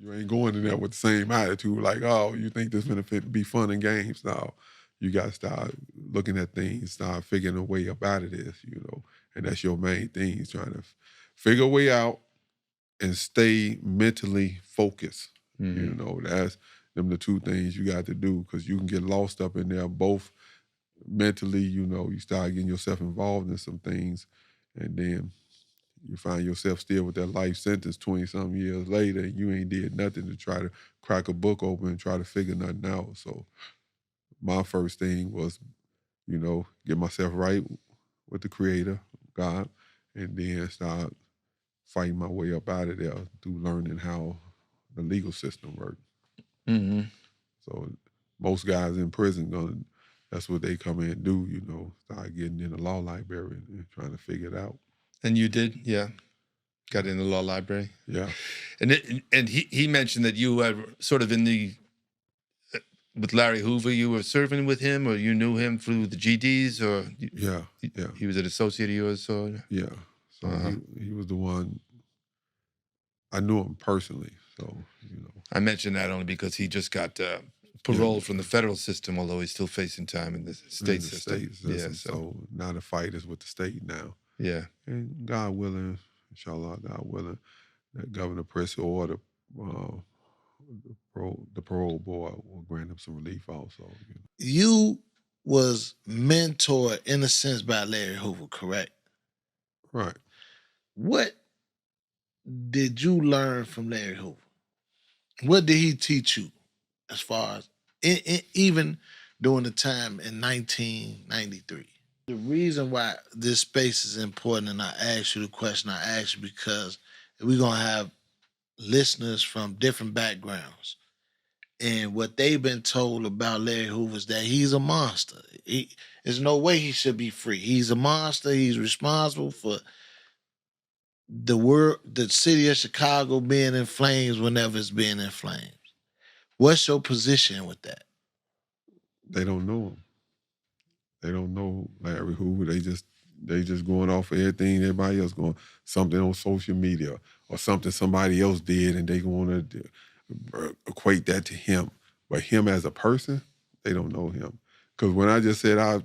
You ain't going in there with the same attitude like, oh, you think this gonna be fun and games. No, you got to start looking at things, start figuring a way up out of this, and that's your main thing, is trying to figure a way out and stay mentally focused. That's them the two things you got to do, because you can get lost up in there both mentally, you start getting yourself involved in some things, and then you find yourself still with that life sentence 20-something years later, and you ain't did nothing to try to crack a book open and try to figure nothing out. So my first thing was, get myself right with the Creator, God, and then start fighting my way up out of there through learning how the legal system works. Mm-hmm. So most guys in prison, that's what they come in and do, start getting in the law library and trying to figure it out. And you did, yeah. Got in the law library. Yeah. And he mentioned that you were sort of in the, with Larry Hoover, you were serving with him, or you knew him through the GDs, or yeah. He was an associate of yours, so yeah. So he was the one. I knew him personally, so I mentioned that only because he just got paroled from the federal system, although he's still facing time in the state system. Yeah, so now the fight is with the state now. Yeah, and God willing, inshallah, God willing, that Governor Press order, the parole board will grant him some relief also. You was mentored in a sense by Larry Hoover, correct? Right. What did you learn from Larry Hoover? What did he teach you as far as even during the time in 1993? The reason why this space is important, and I asked you the question I asked you, because we're going to have listeners from different backgrounds. And what they've been told about Larry Hoover is that he's a monster. There's no way he should be free. He's a monster. He's responsible for the city of Chicago being in flames whenever it's being in flames. What's your position with that? They don't know him. They don't know Larry Hoover. They just going off of everything everybody else going, something on social media or something somebody else did, and they want to equate that to him. But him as a person, they don't know him. Because when I just said I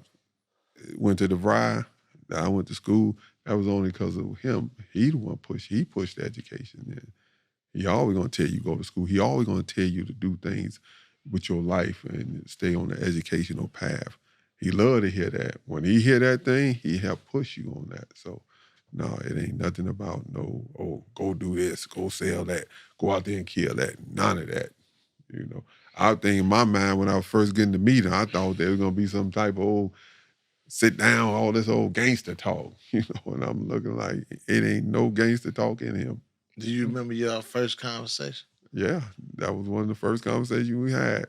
went to the DeVry, that I went to school, that was only because of him. He the one pushed the education in. He always going to tell you go to school. He always going to tell you to do things with your life and stay on the educational path. He loved to hear that. When he hear that thing, he help push you on that. So, no, it ain't nothing about go do this, go sell that, go out there and kill that. None of that. I think in my mind when I was first getting to meet him, I thought there was gonna be some type of old sit down, all this old gangster talk, and I'm looking like it ain't no gangster talk in him. Do you remember your first conversation? Yeah, that was one of the first conversations we had.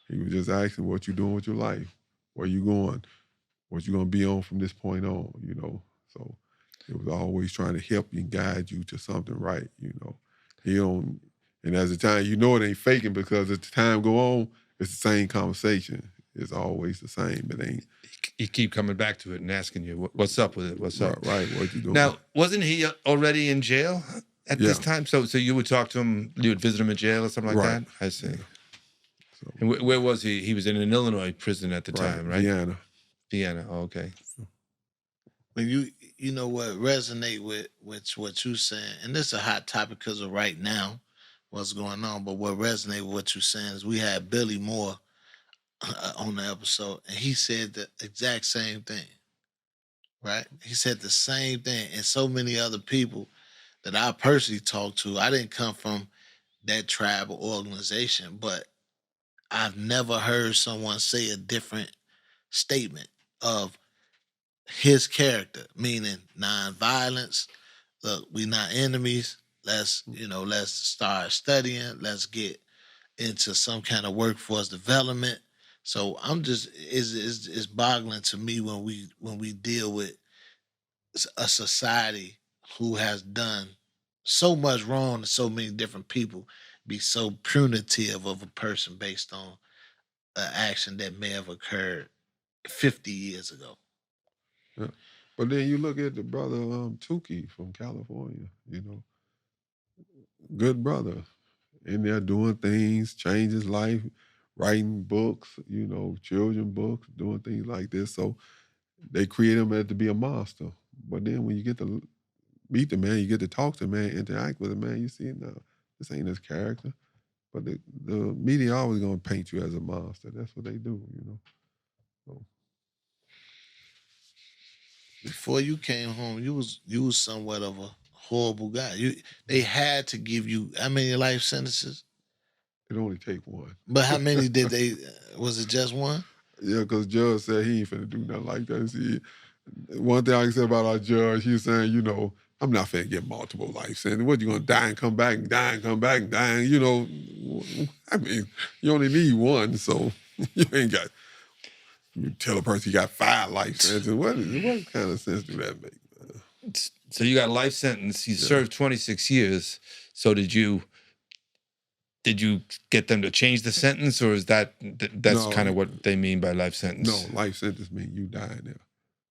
He was just asking, what you doing with your life? Where you going? What you gonna be on from this point on, So it was always trying to help you and guide you to something right, He don't, and as the time, it ain't faking, because as the time go on, it's the same conversation. It's always the same. It ain't. You keep coming back to it and asking you, what's up with it? What's up? Right, what you doing? Now, wasn't he already in jail at this time? So you would talk to him, you would visit him in jail or something like that? I see. Yeah. So, and where was he? He was in an Illinois prison at the time, right? Vienna. Oh, okay. When you know what resonate with what you're saying, and this is a hot topic because of right now, what's going on, but what resonate with what you're saying is we had Billy Moore on the episode, and he said the exact same thing, right? He said the same thing, and so many other people that I personally talked to. I didn't come from that tribe or organization, but I've never heard someone say a different statement of his character, meaning nonviolence. Look, we not enemies. Let's start studying. Let's get into some kind of workforce development. So I'm just it's boggling to me when we deal with a society who has done so much wrong to so many different people, be so punitive of a person based on an action that may have occurred 50 years ago. Yeah. But then you look at the brother Tukey from California, good brother. in there doing things, changing his life, writing books, you know, children books, doing things like this. So they create him to be a monster. But then when you get to meet the man, you get to talk to the man, interact with the man, you see, no, this ain't his character. But the media always gonna paint you as a monster. That's what they do, you know. So. Before you came home, you was somewhat of a horrible guy. They had to give you how many life sentences? It only take one. But how many did they? Was it just one? Yeah, because judge said he ain't finna do nothing like that. See, one thing I can say about our judge, he's saying, you know, I'm not finna get multiple life sentences. What, you gonna die and come back and die and come back and die? And, you know, I mean, you only need one, so you ain't got. You tell a person you got 5 life sentences. What kind of sense do that make? So you got a life sentence. You served 26 years. So did you get them to change the sentence, or is that's no, kind of what they mean by life sentence? No, life sentence means you dying there.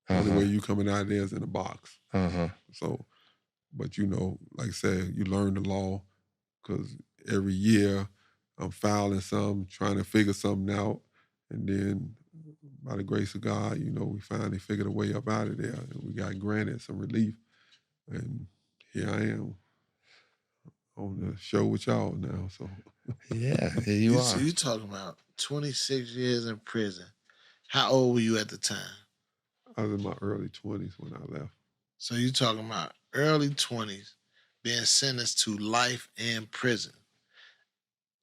The only way you coming out of there is in a box. So, but you know, like I said, you learn the law because every year I'm filing something, trying to figure something out, and then by the grace of God, you know, we finally figured a way up out of there, and we got granted some relief, and here I am on the show with y'all now. So yeah, here you are. So you talking about 26 years in prison? How old were you at the time? I was in my early 20s when I left. So you talking about early 20s, being sentenced to life in prison,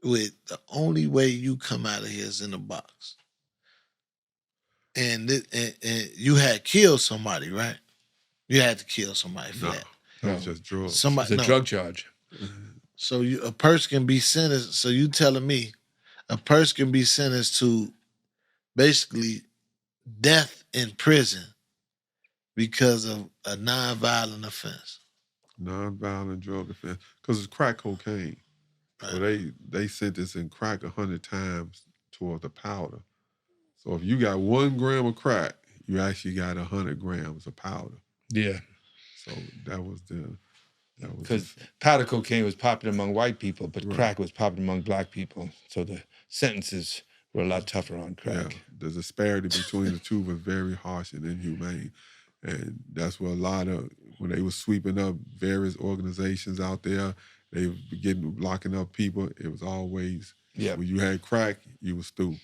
with the only way you come out of here is in a box. And you had killed somebody, right? You had to kill somebody for that. That was just drugs. It's a drug charge. So a person can be sentenced. So you telling me a person can be sentenced to basically death in prison because of a nonviolent offense? Nonviolent drug offense, because it's crack cocaine. Right. So they sentencing crack 100 times toward the powder. So if you got 1 gram of crack, you actually got 100 grams of powder. Yeah. So that was because powder cocaine was popular among white people, but crack was popular among black people. So the sentences were a lot tougher on crack. Yeah, the disparity between the two was very harsh and inhumane. And that's where a lot of, when they were sweeping up various organizations out there, they were locking up people, it was always, when you had crack, you was through.